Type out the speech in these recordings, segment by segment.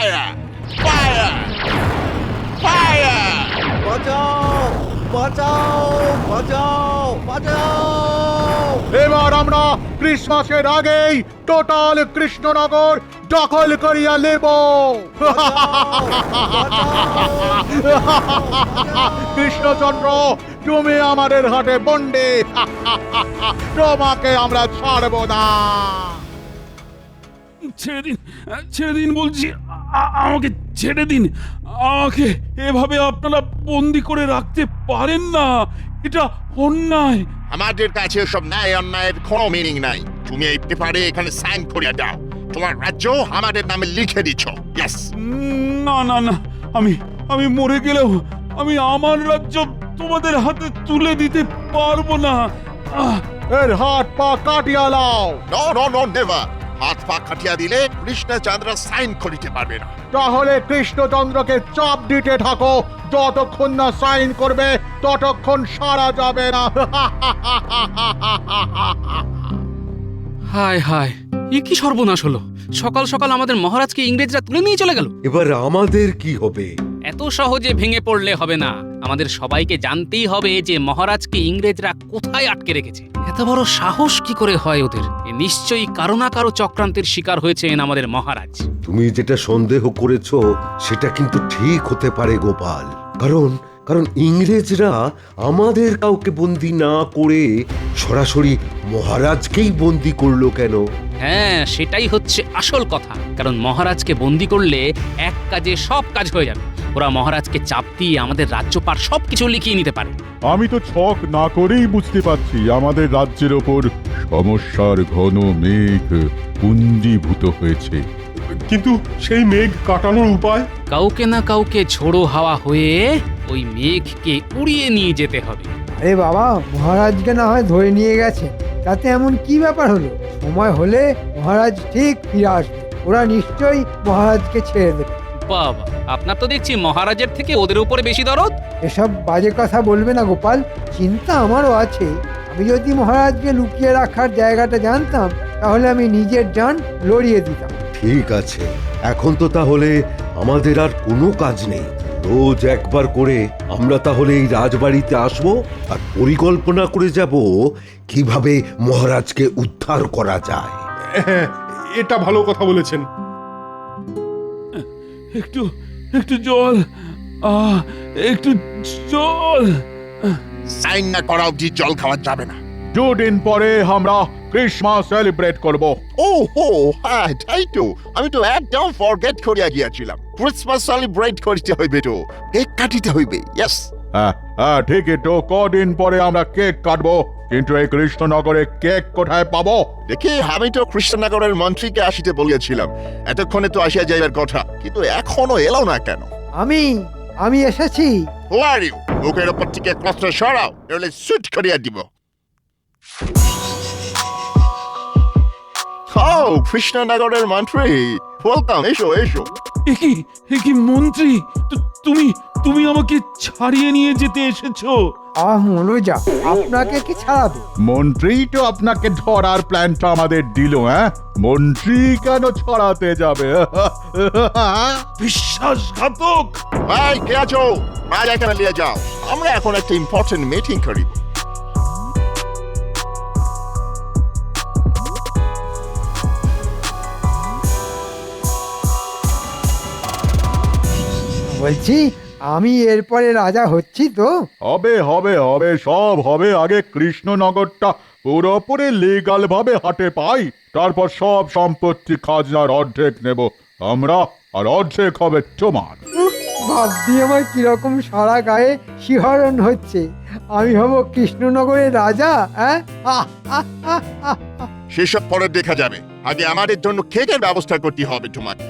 Fire! Fire! Fire! বাঁচাও বাঁচাও বাঁচাও বাঁচাও! এবার আমরা ক্রিসমাসের আগেই টোটাল কৃষ্ণনগর দখল করিয়া নেব। কৃষ্ণচন্দ্র, তুমি আমাদের হাতে বন্দি। তোমাকে আমরা ছাড়ব না। ছেড়ে দিন বলছি, আমাকে ছেড়ে দিন। আমাকে এভাবে আপনারা বন্দি করে রাখতে পারেন না, এটা অন্যায়। আমাদের কাছে সব ন্যায় অন্যায়ের কোনো মিনিং নাই। তুমি এই পেপারে এখানে সাইন করে দাও, তোমার রাজ্য আমাদের নামে লিখে দিচ্ছ। ইয়েস। না না না, আমি মরে গেলেও আমি আমার রাজ্য তোমাদের হাতে তুলে দিতে পারবো না। এর হাত পা কাটিয়া লাও। No no no never. হাত পা কাটিয়া দিলে কৃষ্ণচন্দ্র সাইন করিতে পারবে না। তাহলে কৃষ্ণচন্দ্রকে চাপ দিতে থাকো, যতক্ষণ না সাইন করবে ততক্ষণ সারা যাবে না। হায় হায়, এ কি সর্বনাশ হলো! সকাল সকাল আমাদের মহারাজকে ইংরেজরা তুলে নিয়ে চলে গেল। এবার আমাদের কি হবে? এত সহজে ভেঙে পড়লে হবে না, আমাদের সবাইকে জানতেই হবে যে মহারাজকে ইংরেজরা কোথায় আটকে রেখেছে। এত বড় সাহস কি করে হয় ওদের? এ নিশ্চয়ই কারো না কারো চক্রান্তের শিকার হয়েছেন আমাদের মহারাজ। তুমি যেটা সন্দেহ করেছো সেটা কিন্তু ঠিক হতে পারে গোপাল, কারণ কারণ ইংরেজরা আমাদের কাউকে বন্দি না করে সরাসরি মহারাজকেই বন্দি করলো কেন? হ্যাঁ, সেটাই হচ্ছে আসল কথা। কারণ মহারাজকে বন্দি করলে এক কাজে সব কাজ হয়ে যাবে। ওরা মহারাজকে চাপ দিয়ে আমাদের রাজ্যপাট সবকিছু লিখিয়ে নিতে পারে। আমি তো ছক না করেই বুঝতে পারছি আমাদের রাজ্যের ওপর সমস্যার ঘন মেঘ পুঞ্জীভূত হয়েছে। কিন্তু সেই মেঘ কাটানোর উপায়? কাউকে না কাউকে ঝোড়ো হাওয়া হয়ে ওই মেঘকে উড়িয়ে নিয়ে যেতে হবে। আরে বাবা, মহারাজকে না হয় ধরে নিয়ে গেছে, তাতে এমন কি ব্যাপার হলো? সময় হলে মহারাজ ঠিক ফিরে আসবে, ওরা নিশ্চয়ই মহারাজকে ছেড়ে দেবে। বাবা, আপনার তো দেখছি মহারাজের থেকে ওদের উপরে বেশি দরদ। এসব বাজে কথা বলবে না গোপাল, চিন্তা আমারও আছে। আমি যদি মহারাজকে লুকিয়ে রাখার জায়গাটা জানতাম তাহলে আমি নিজের জান লড়িয়ে দিতাম। ঠিক আছে, এখন তো তাহলে আমাদের আর কোনো কাজ নেই। রোজ একবার করে আমরা তাহলে এই রাজবাড়িতে আসবো আর পরিকল্পনা করে যাব কিভাবে মহারাজকে উদ্ধার করা যায়। হ্যাঁ, এটা ভালো কথা বলেছেন। একটু একটু জল, একটু জল। সাইন না করা অবধি জল খাওয়া যাবে না। দুদিন পরে আমরা ক্রিসমাস সেলিব্রেট করব। ও হো, হ্যাঁ তাই তো, আমি তো একদম ফরগেট করিয়া গিয়াছিলাম। ক্রিসমাস সেলিব্রেট করিতে হইবে তো, কেক কাটিতে হইবে। ইয়েস। হ্যাঁ হ্যাঁ, ঠিকই তো। কদিন পরে আমরা কেক কাটবো, কিন্তু এই কৃষ্ণনগরে কেক কোথায় পাবো? দেখি, আমি তো কৃষ্ণনগরের মন্ত্রীকে আসিতে বলিয়াছিলাম, এতক্ষণে তো আসিয়া যাইবার কথা, কিন্তু এখনো এলো না কেন? আমি এসেছি। Who are you? মুখের উপর থেকে ক্লথটা সরাও, নইলে সুট করিয়া দিব। Oh, কৃষ্ণনগরের মন্ত্রী, ওয়েলকাম। এসো এসো। একি মন্ত্রী, তুমি আমাকে ছাড়িয়ে নিয়ে যেতে এসেছো? মনোজা, আপনাকে কি ছাড়াবে? মন্ত্রী তো আপনাকে ধরার প্ল্যানটা আমাদের দিল। হ্যাঁ, মন্ত্রী কেন ছড়াতে যাবে? বিশ্বাসঘাতক! ভাই, কে আছো? রাজা এখানে নিয়ে যাও, আমরা এখন একটা ইম্পর্টেন্ট মিটিং করি। বলছি, আমি এরপরে রাজা হচ্ছি তো? হবে হবে হবে, সব হবে। আগে কৃষ্ণনগরটা পুরোপুরি লিগাল ভাবে হাতে পাই, তারপর সব সম্পত্তি খাজনার অর্ধেক নেব আমরা, আর অর্ধেক হবে তোমার। ভাবছি আমার কিরকম সারা গায়ে শিহরণ হচ্ছে। আমি হব কৃষ্ণনগরের রাজা। সেসব পরে দেখা যাবে, আগে আমাদের জন্য কেকের ব্যবস্থা করতে হবে তোমাকে।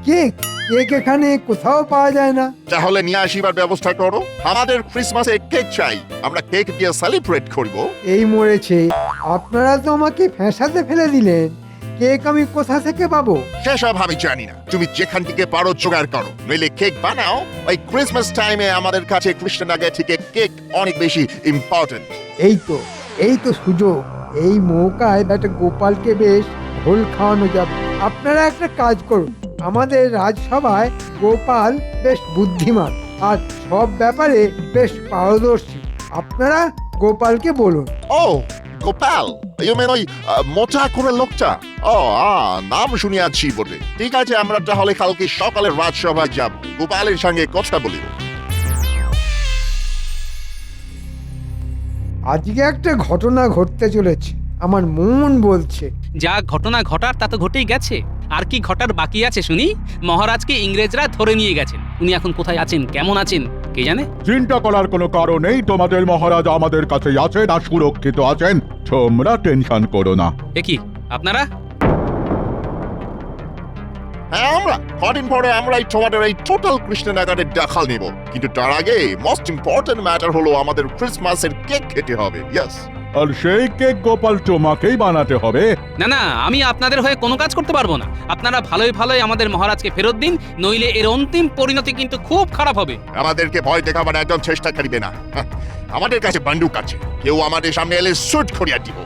কেক? কেক এখানে কোথাও পাওয়া যায় না। তাহলে নিয়ে আসিবার ব্যবস্থা করো। আমাদের ক্রিসমাসে কেক চাই, আমরা কেক দিয়ে সেলিব্রেট করব। এই মরেছে, আপনারা তো আমাকে ফ্যাঁসাতে ফেলে দিলেন। কেক আমি কোথা থেকে পাবো? সেসব আমি জানি না, তুমি যেখান থেকে পারো জোগাড় করো, নইলে কেক বানাও। ওই ক্রিসমাস টাইমে আমাদের কাছে কৃষ্ণনগর থেকে কেক অনেক বেশি ইম্পর্টেন্ট। এই তো সুযোগ। এই মৌকায় একটা গোপালকে বেশ ঢোল খাওয়ানো যাবে। আপনারা একটা কাজ করুন, আমাদের রাজসভায় গোপাল বেশ বুদ্ধিমান আর সব ব্যাপারে বেশ পারদর্শী। আপনারা গোপালকে বলুন। ও গোপাল, ইউ মেন ওই মোটা করে লোকটা? ও নাম শুনিয়াছি বটে। ঠিক আছে, আমরা তাহলে কালকে সকালে রাজসভায় যাব, গোপালের সঙ্গে কথা বলিব। আজকে একটা ঘটনা ঘটতে চলেছে, আমার মন বলছে। যা ঘটনা ঘটার তা তো ঘটেই গেছে, আর কি ঘটার বাকি আছে শুনি? মহারাজকে ইংরেজরা ধরে নিয়ে গেছেন, উনি এখন কোথায় আছেন, কেমন আছেন কে জানে। চিন্তা করার কোনো কারণ নেই, তোমাদের মহারাজ আমাদের কাছেই আছেন আর সুরক্ষিত আছেন, তোমরা টেনশন করো না। এ কি আপনারা? হ্যাঁ, আমরা কদিন পরে আমরাই তোমাদের এই টোটাল কৃষ্ণনগরের দেখাল নিব, কিন্তু তার আগে মোস্ট ইম্পর্টেন্ট ম্যাটার হলো আমাদের ক্রিসমাসের কেক খেতে হবে। ইয়েস। আর সেই কেক গোপাল তোমাকেই বানাতে হবে। না না, আমি আপনাদের হয়ে কোনো কাজ করতে পারবো না। আপনারা ভালোই ভালোই আমাদের মহারাজকে ফেরত দিন, নইলে এর অন্তিম পরিণতি কিন্তু খুব খারাপ হবে। আমাদেরকে ভয় দেখাবার একদম চেষ্টা করিবে না। হ্যাঁ, আমাদের কাছে বন্দুক আছে, কেউ আমাদের সামনে এলে শুট করিয়া দিব।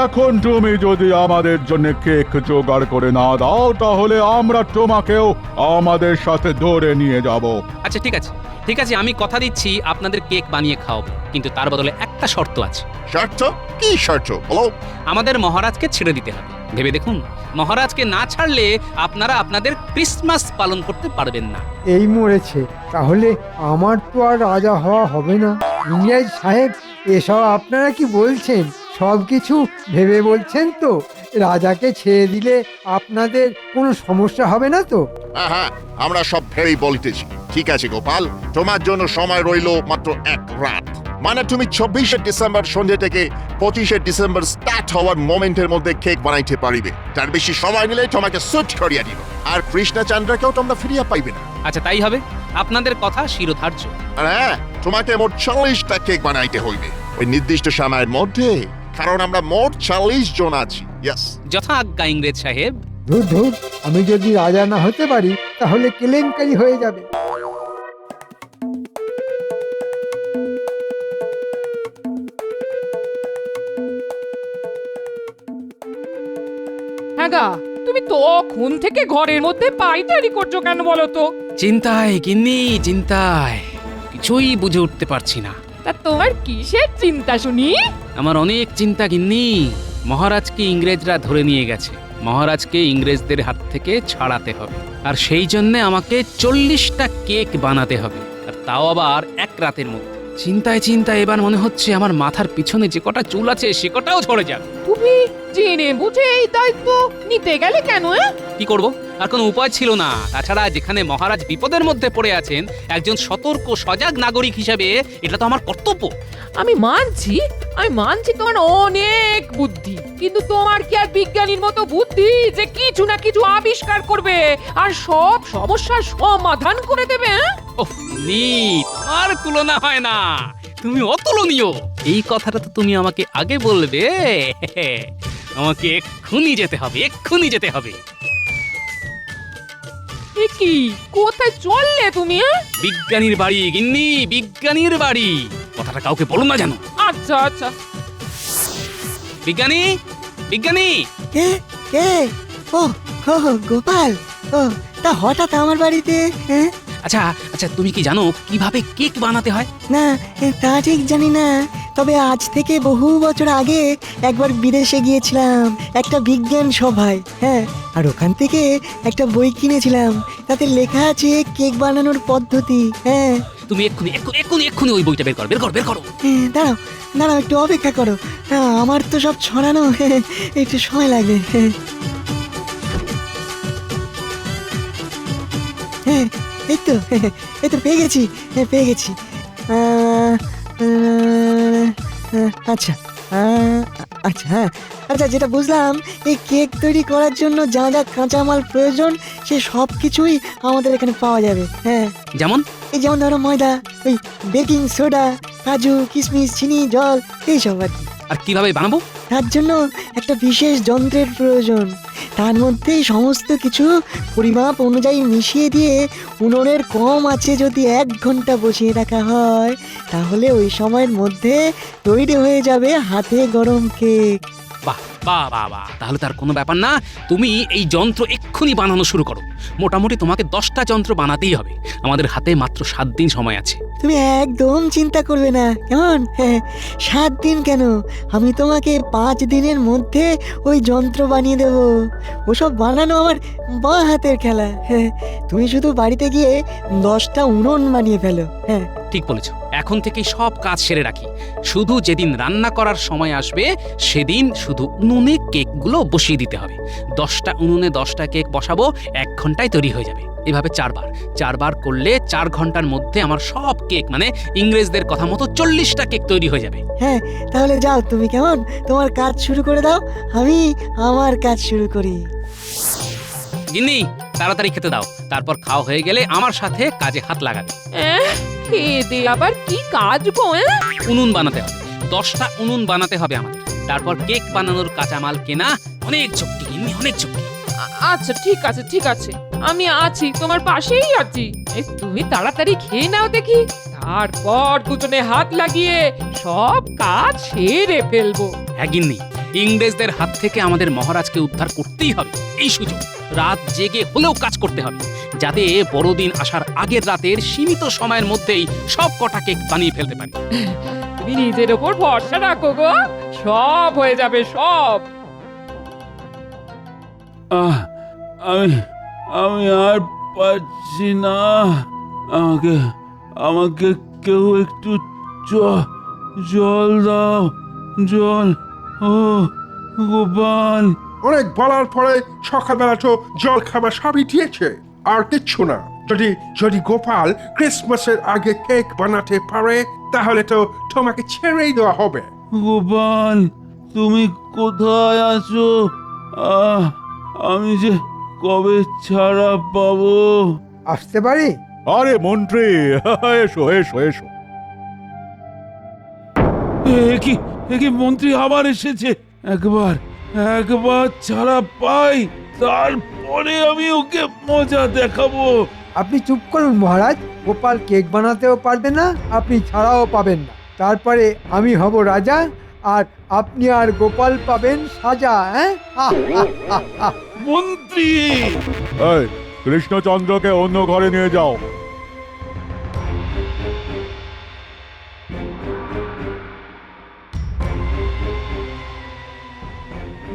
এখন তুমি যদি আমাদের জন্য কেক জোগাড় করে না দাও, তাহলে আমরা তোমাকেও আমাদের সাথে ধরে নিয়ে যাব। আচ্ছা ঠিক আছে ঠিক আছে, আমি কথা দিচ্ছি আপনাদের কেক বানিয়ে খাওয়াবো, কিন্তু তার বদলে একটা শর্ত আছে। শর্ত? কি শর্ত বলো? আমাদের মহারাজকে ছেড়ে দিতে হবে। ভেবে দেখুন, মহারাজকে না ছাড়লে আপনারা আপনাদের ক্রিসমাস পালন করতে পারবেন না। এই মরেছে, তাহলে আমার তো আর রাজা হওয়া হবে না। ইংরেজ সাহেব, এসব আপনারা কি বলছেন? সব কিছু ভেবে বলছেন তো? রাজাকে ছেড়ে দিলে আপনাদের কোনো সমস্যা হবে না তো? হ্যাঁ হ্যাঁ, আমরা সব ভেবেই বলিতেছি। ঠিক আছে গোপাল, তোমার জন্য সময় রইল মাত্র এক রাত। মানে তুমি 24শে ডিসেম্বর সন্ধ্যে থেকে 25শে ডিসেম্বর স্টার্ট হওয়ার মোমেন্টের মধ্যে কেক বানাইতে পারিবে। তার বেশি সময় নিলে তোমাকে সুট করিয়া দিব, আর কৃষ্ণচন্দ্রকেও তোমরা ফিরিয়া পাইবে না। আচ্ছা তাই হবে, আপনাদের কথা শিরোধার্য। আর হ্যাঁ, তোমাকে মোট 40টা কেক বানাইতে হইবে ওই নির্দিষ্ট সময়ের মধ্যে, কারণ আমরা মোট 40 জন আছি। ইয়েস। যথা আজ্ঞা ইংরেজ সাহেব। ধুর ধুর, আমি যদি রাজা না হতে পারি তাহলে কেলেঙ্কারি হয়ে যাবে। হ্যাঁ গা, তুমি তখন থেকে ঘরের মধ্যে পায়চারি করছো কেন বলো তো? চিন্তায় গিন্নি, চিন্তায় কিছুই বুঝে উঠতে পারছি না। তা তোমার কিসের চিন্তা শুনি? আমার অনেক চিন্তা গিন্নি। মহারাজকে ইংরেজরা ধরে নিয়ে গেছে, মহারাজকে ইংরেজদের হাত থেকে ছাড়াতে হবে, আর সেই জন্য আমাকে 40টা কেক বানাতে হবে, আর তাও আবার এক রাতের মধ্যে। চিন্তায় চিন্তায় এবার মনে হচ্ছে আমার মাথার পিছনে যে কটা চুল আছে সে কটাও ঝরে যাবে। তুমি জেনে বুঝে এই দায়িত্ব নিতে গেলে কেন? কি করব, আর কোনো উপায় ছিল না। তাছাড়া যেখানে মহারাজ বিপদের মধ্যে পড়ে আছেন, একজন সতর্ক সজাগ নাগরিক হিসেবে এটা তো আমার কর্তব্য। আমি মানছি তোমার অনেক বুদ্ধি, কিন্তু তোমার কি আর বিজ্ঞানীর মতো বুদ্ধি যে কিছু না কিছু আবিষ্কার করবে আর সব সমস্যার সমাধান করে দেবে? ওহ নি, তোমার তুলনা হয় না, তুমি অতুলনীয়। এই কথাটা তো তুমি আমাকে আগে বলবে। আমাকে এক্ষুনি যেতে হবে, এক্ষুনি যেতে হবে। এ কি, কোথায় চললে তুমি? বিজ্ঞানীর বাড়ি গিন্নি, বিজ্ঞানীর বাড়ি। কথাটা কাউকে বলো না জানো। আচ্ছা আচ্ছা। বিজ্ঞানী, বিজ্ঞানী। কে কে? ও ও গোপাল, ও তা হঠাৎ আমার বাড়িতে? হ্যাঁ আচ্ছা আচ্ছা, তুমি কি জানো কিভাবে কেক বানাতে হয়? না, তা ঠিক জানি না, তবে আজ থেকে বহু বছর আগে একবার বিদেশে গিয়েছিলাম একটা বিজ্ঞান সভায়। হ্যাঁ, আর ওখান থেকে একটা বই কিনেছিলাম, তাতে লেখা আছে কেক বানানোর পদ্ধতি। হ্যাঁ, তুমি এক্ষুনি এক্ষুনি এক্ষুনি এক্ষুনি ওই বইটা বের করো, বের করো, বের করো। দাঁড়াও দাঁড়াও, একটু অপেক্ষা করো। আমার তো সব ছড়ানো, একটু সময় লাগবে। হ্যাঁ, এই তো পেয়ে গেছি, পেয়ে গেছি। আচ্ছা আচ্ছা, হ্যাঁ আচ্ছা, যেটা বুঝলাম, এই কেক তৈরি করার জন্য যা যা কাঁচামাল প্রয়োজন সে সব কিছুই আমাদের এখানে পাওয়া যাবে। হ্যাঁ, যেমন যেমন ধরো ময়দা, ওই বেকিং সোডা, কাজু, কিশমিশ, চিনি, জল, এইসব আর কি। আর কিভাবে বানাবো? তার জন্য একটা বিশেষ যন্ত্রের প্রয়োজন। তার মধ্যে সমস্ত কিছু পরিমাপ অনুযায়ী মিশিয়ে দিয়ে উনুনের কম আঁচে যদি 1 ঘন্টা বসিয়ে রাখা হয়, তাহলে ওই সময়ের মধ্যে তৈরি হয়ে যাবে হাতে গরম কেক। বাহ, বাহ বাহ বাহ, তাহলে তার কোনো ব্যাপার না। তুমি এই যন্ত্র এক্ষুনি বানানো শুরু করো। মোটামুটি তোমাকে 10টা যন্ত্র বানাতেই হবে। আমাদের হাতে মাত্র 7 দিন সময় আছে। তুমি একদম চিন্তা করবে না, কেমন? 7 দিন কেন, আমি তোমাকে 5 দিনের মধ্যে ওই যন্ত্র বানিয়ে দেব। ওসব বানানো আমার বাঁ হাতের খেলা। তুমি শুধু বাড়িতে গিয়ে 10টা উনুন বানিয়ে ফেলো। ঠিক বলেছ, এখন থেকেই সব কাজ সেরে রাখি। শুধু যেদিন রান্না করার সময় আসবে সেদিন শুধু উনুনে কেকগুলো বসিয়ে দিতে হবে। 10টা উনুনে 10টা কেক বসাবো, 1 ঘন্টায় তৈরি হয়ে যাবে। এভাবে 4 বার করলে 4 ঘন্টার মধ্যে আমার সব কেক, মানে ইংরেজদের কথা মতো 40টা কেক তৈরি হয়ে যাবে। তাহলে যাও তুমি, কেমন? তোমার কাজ শুরু করে দাও, আমি আমার কাজ শুরু করি। গিন্নি, তাড়াতাড়ি খেতে দাও। তারপর খাওয়া হয়ে গেলে আমার সাথে কাজে হাত লাগাবে। খেয়ে দে আবার কি কাজ গো? উনুন বানাতে হবে, 10টা উনুন বানাতে হবে আমাদের। তারপর কেক বানানোর কাঁচামাল কেনা, অনেক চুক্তি গিন্নি, অনেক চুক্তি। আচ্ছা ঠিক আছে ঠিক আছে, আমি আছি, তোমার পাশেই আছি। তুমি তাড়াতাড়ি খেয়ে নাও দেখি, তারপর দুজনে হাত লাগিয়ে সব কাজ সেরে ফেলবো। হ্যাঁ গিন্নি, ইংরেজদের হাত থেকে আমাদের মহারাজকে উদ্ধার করতেই হবে। এই সুযোগ রাত জেগে হলেও কাজ করতে হবে, যাতে বড়দিন আসার আগের রাতের সীমিত সময়ের মধ্যেই সব কটা কেক বানিয়ে ফেলতে পারি। তুমি নিজের ওপর ভরসা রাখো গো, সব হয়ে যাবে সব। আমি আর পারছি না। আমাকে কেউ একটু জল দাও, জল। ও গোপাল, অনেক বলার পরে সকালবেলা তো জল খাবার সবই দিয়েছে, আর কিচ্ছু না। যদি গোপাল ক্রিসমাসের আগে কেক বানাতে পারে, তাহলে তো তোমাকে ছেড়েই দেওয়া হবে। গোপাল, তুমি কোথায় আছো? আমি যে কবে ছাড়া পাবো? আসতে পারি? আরে মন্ত্রী, এসো এসো এসো। এ কি মন্ত্রী আবার এসেছে? একবার ছাড়া পাই, তারপরে আমি ওকে মজা দেখাবো। আপনি চুপ করুন মহারাজ। গোপাল কেক বানাতেও পারবে না, আপনি ছাড়াও পাবেন না। তারপরে আমি হব রাজা, আর আপনি আর গোপাল পাবেন সাজা। মন্ত্রী, এই, কৃষ্ণচন্দ্রকে অন্য ঘরে নিয়ে যাও।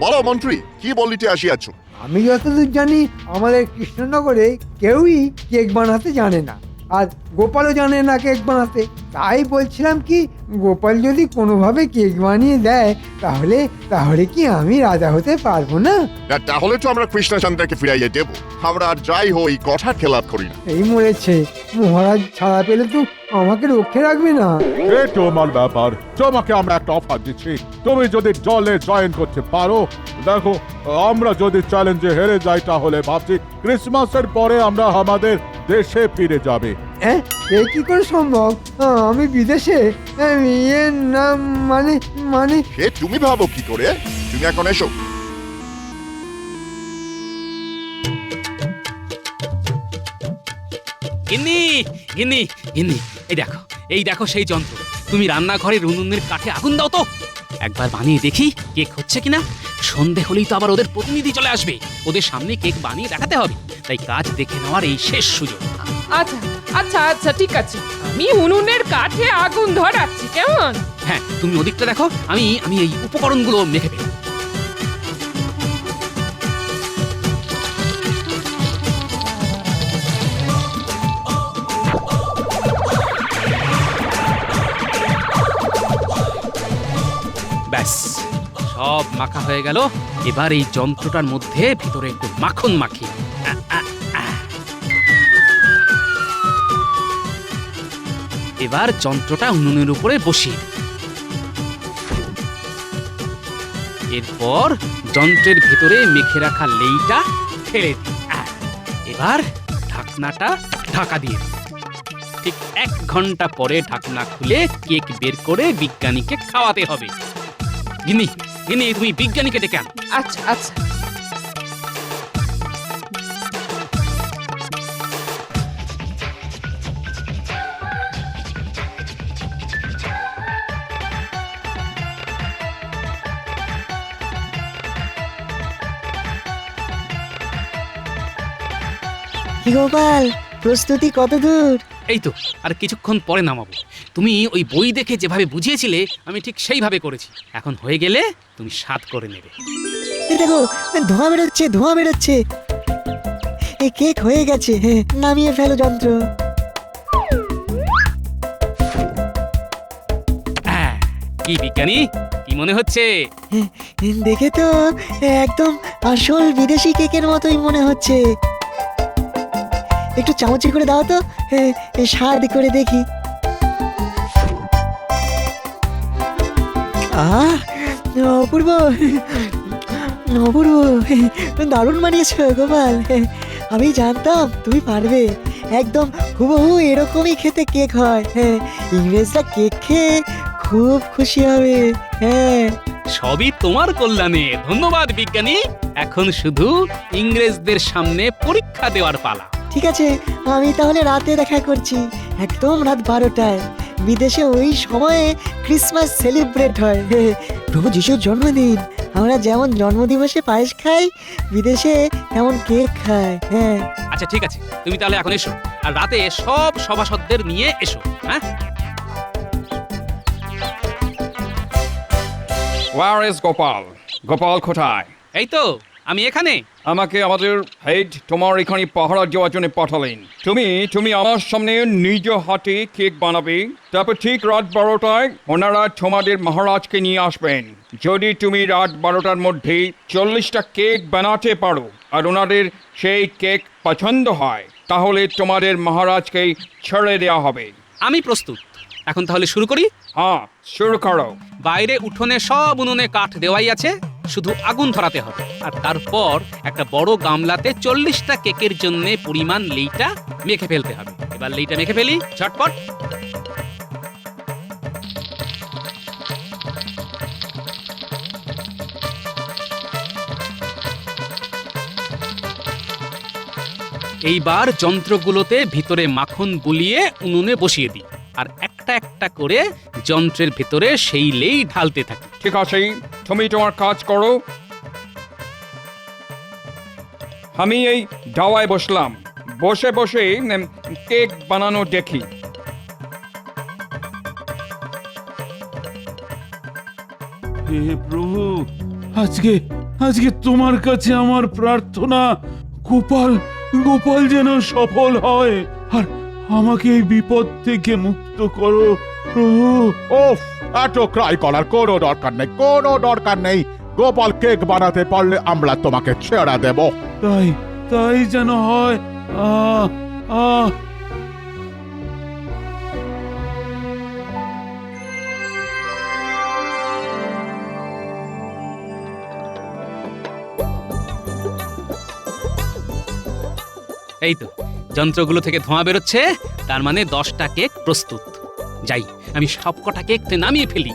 বলো মন্ত্রী, কি বলিতে আসিয়াছ? আমি যতদূর জানি আমাদের কৃষ্ণনগরে কেউই কেক বানাতে জানে না, আর গোপালও জানে না কেক বানাতে। তাই বলছিলাম কি, গোপাল যদি কোনোভাবে কেক বানিয়ে দেয়, তাহলে কি আমি রাজা হতে পারবো না? তাহলে তো আমরা কৃষ্ণচন্দ্রকে ফিরাইয়ে দেব। আমরা আর যাই হই কথা খেলাপ করি না। এই মরেছে, মহারাজ ছাড়া পেলে তো আমাকে রক্ষে রাখবে না। এ তোমার ব্যাপার, তোমাকে আমরা একটা অফার দিচ্ছি। তুমি যদি জলে জয়েন করতে পারো, দেখো, আমরা যদি চ্যালেঞ্জে হেরে যাই, তাহলে ভাবছি ক্রিসমাসের পরে আমরা আমাদের দেশে ফিরে যাবে। এ কি করে সম্ভব? আমি বিদেশে, না মানে সে তুমি ভাবো কি করে? তুমি এখন এসো। গিন্নি গিন্নি গিন্নি, এই দেখো সেই যন্ত্র। তুমি রান্নাঘরের উনুনের কাঠে আগুন দাও তো, একবার বানিয়ে দেখি কেক হচ্ছে কিনা। সন্ধে হলেই তো আবার ওদের প্রতিনিধি চলে আসবে, ওদের সামনে কেক বানিয়ে দেখাতে হবে। তাই কাজ দেখে নেওয়ার এই শেষ সুযোগ। আচ্ছা আচ্ছা আচ্ছা ঠিক আছে, আমি উনুনের কাঠে আগুন ধরাচ্ছি, কেমন? হ্যাঁ, তুমি ওদিকটা দেখো, আমি এই উপকরণগুলো মেখে ফেলি। ব্যাস, সব মাখা হয়ে গেল। এবার এই যন্ত্রটার মধ্যে ভিতরে একটু মাখন মাখি। এবার যন্ত্রটা উনুনের উপরে বসিয়ে দিই। এরপর যন্ত্রের ভিতরে মেখে রাখা লেইটা ফেলে দিই। এবার ঢাকনাটা ঢাকা দিয়ে দিই। ঠিক 1 ঘন্টা পরে ঢাকনা খুলে কেক বের করে বিজ্ঞানীকে খাওয়াতে হবে। গিন্নি গিন্নি, তুমি বিজ্ঞানীকে ডেকে আনো। আচ্ছা আচ্ছা। কি গোপাল, প্রস্তুতি কত দূর? এই তো আর কিছুক্ষণ পরে নামাবো। তুমি ওই বই দেখে যেভাবে বুঝিয়েছিলে আমি ঠিক সেইভাবে করেছি। এখন হয়ে গেলে তুমি স্বাদ করে নেবে। এই দেখো, ধোঁয়া বেরোচ্ছে, ধোঁয়া বেরোচ্ছে। এই কেক হয়ে গেছে, নামিয়ে ফেলো যন্ত্র। কি বিজ্ঞানী, কি মনে হচ্ছে? দেখে তো একদম আসল বিদেশি কেকের মতোই মনে হচ্ছে। একটু চামচে করে দাও তো, স্বাদ করে দেখি। আহ, অপূর্ব, অপূর্ব, দারুণ বানিয়েছো গোপাল। আমি জানতাম তুমি পারবে। একদম হুবহু এরকমই খেতে কেক হয়। ইংরেজরা কেক খেয়ে খুব খুশি হবে। হ্যাঁ, সবই তোমার কল্যাণে। ধন্যবাদ বিজ্ঞানী। এখন শুধু ইংরেজদের সামনে পরীক্ষা দেওয়ার পালা। ঠিক আছে, আমি তাহলে রাতে দেখা করছি, একদম রাত 12টায়। বিদেশে ওই সময়ে ক্রিসমাস সেলিব্রেট হয়। প্রভু যিশুর জন্মদিন। আমরা যেমন জন্মদিবসে পায়েস খাই, বিদেশে তেমন কেক খায়। হ্যাঁ, আচ্ছা ঠিক আছে, তুমি তাহলে এখন এসো, আর রাতে সব সভাসদদের নিয়ে এসো। হ্যাঁ, Where is গোপাল? গোপাল কোথায়? এই তো আমি এখানে। আমাকে আমাদের হেড তোমার এখানে পাহারা দেওয়ার জন্য পাঠালেন। তুমি আমার সামনে নিজ হাতে কেক বানাবে, তারপর ঠিক রাত 12টায় ওনারা তোমাদের মহারাজকে নিয়ে আসবেন। যদি তুমি রাত 12টার মধ্যে 40টা কেক বানাতে পারো আর ওনাদের সেই কেক পছন্দ হয়, তাহলে তোমাদের মহারাজকে ছেড়ে দেওয়া হবে। আমি প্রস্তুত। এখন তাহলে শুরু করি। হ্যাঁ, শুরু করো। বাইরে উঠোনে সব উনুনে কাঠ দেওয়াই আছে, শুধু আগুন ধরাতে হবে। আর তারপর একটা বড় গামলাতে 40টা কেকের জন্য পরিমাণ লেইটা মেখে ফেলতে হবে। এবার লেইটা মেখে ফেলি ঝটপট। এইবার যন্ত্রগুলোতে ভিতরে মাখন বুলিয়ে উনুনে বসিয়ে দিই, আর একটা একটা করে যন্ত্রের ভিতরে সেই লেই ঢালতে থাকি। ঠিক আছে, তুমি তোমার কাজ করো। আমি এই দাওয়ায় বসলাম, বসে বসে কেক বানানো দেখি। হে প্রভু, আজকে আজকে তোমার কাছে আমার প্রার্থনা, গোপাল গোপাল যেন সফল হয়, আর আমাকে এই বিপদ থেকে মুক্ত করো প্রভু। ওফ, এত ক্রাই করার কোনো দরকার নেই, কোনো দরকার নেই। গোপাল কেক বানাতে পারলে আমরা তোমাকে ছেড়ে দেব। তাই তাই যেন হয়। আহ আহ এই তো যন্ত্রগুলো থেকে ধোঁয়া বেরোচ্ছে, তার মানে 10টা কেক প্রস্তুত। যাই, আমি সবকটা কেক নামিয়ে ফেলি।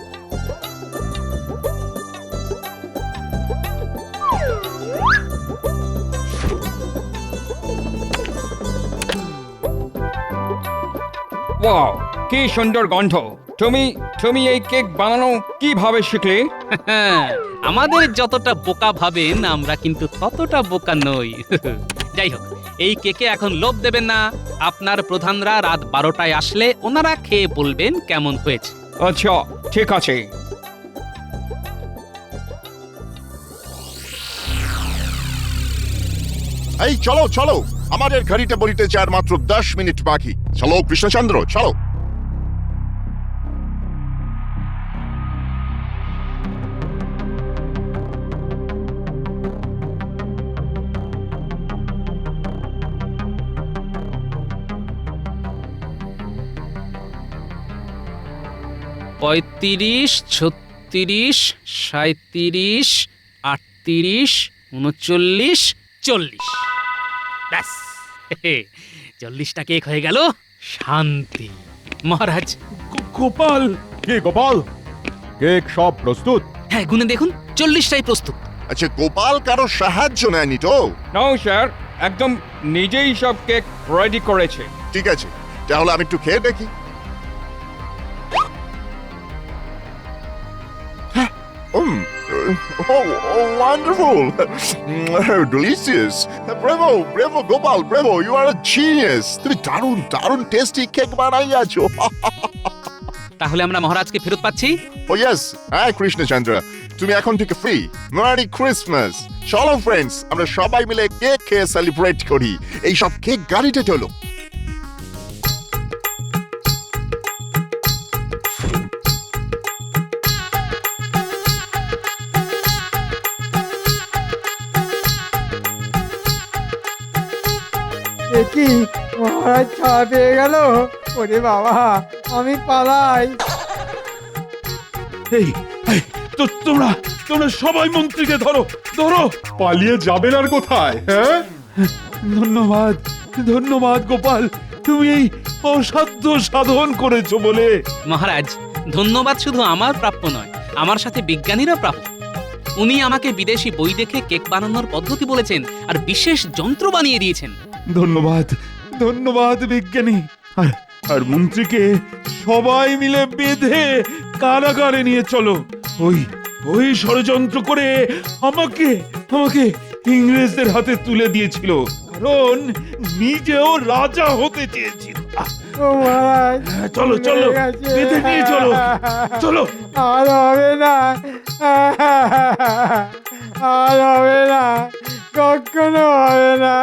ওয়াও, কি সুন্দর গন্ধ। তুমি এই কেক বানানো কিভাবে শিখলে? আমাদের যতটা বোকা ভাবেন আমরা কিন্তু ততটা বোকা নই। যাই হোক, এই কেকে এখন লোভ দেবেন না। আপনার প্রধানরা রাত 12টায় আসলে ওনারা খেয়ে বলবেন কেমন হয়েছে। আচ্ছা ঠিক আছে। এই চলো চলো, আমাদের ঘড়িতে বলিতেছে আর মাত্র 10 মিনিট বাকি। চলো কৃষ্ণচন্দ্র, চলো। পঁয়ত্রিশ, 36, 37, 38, 39, 40। ব্যাস, 40টা কেক হয়ে গেল। শান্তি। মহারাজ। গোপাল, কি গোপাল, কেক সব প্রস্তুত? হ্যাঁ, গুনে দেখুন, 40টাই প্রস্তুত। আচ্ছা, গোপাল কারো সাহায্য নেয়নি তো? নাও স্যার, একদম নিজেই সব কেক রেডি করেছে। ঠিক আছে, তাহলে আমি একটু খেয়ে দেখি। wonderful! Delicious! Bravo, bravo, Gopal, bravo! You are a genius! তুমি দারুণ দারুণ টেস্টি কেক বানাইয়াছো। তাহলে আমরা মহারাজকে ফেরত পাচ্ছি? ও ইয়েস, হ্যাঁ কৃষ্ণচন্দ্র, তুমি এখন থেকে ফ্রি। Merry Christmas! চলো ফ্রেন্ডস, আমরা সবাই মিলে কেক খেয়ে সেলিব্রেট করি। এই সব কেক গাড়িতে চলো। এ কি মহারাজ ছাড়া পেয়ে গেল? ওরে বাবা, আমি পালাই। এই এই, তো তোমরা তোমরা সবাই মন্ত্রীকে ধরো ধরো। পালিয়ে যাবেন আর কোথায়? হ্যাঁ, ধন্যবাদ ধন্যবাদ গোপাল, তুমি এই অসাধ্য সাধন করেছো বলে। মহারাজ, ধন্যবাদ শুধু আমার প্রাপ্য নয়, আমার সাথে বিজ্ঞানীরা প্রাপ্য। উনি আমাকে বিদেশি বই দেখে কেক বানানোর পদ্ধতি বলেছেন আর বিশেষ যন্ত্র বানিয়ে দিয়েছেন। ধন্যবাদ ধন্যবাদ বিজ্ঞানী। আর আর মন্ত্রীকে সবাই মিলে বেঁধে কারাগারে নিয়ে চলো। ওই ওই ষড়যন্ত্র করে আমাকে আমাকে ইংরেজদের হাতে তুলে দিয়েছিল, কারণ নিজেও রাজা হতে চেয়েছিল। ও মহারাজ, চলো চলো, হয়ে গেছে। বেঁধে নিয়ে চলো চলো। আর হবে না, আর হবে না, কখনো হবে না।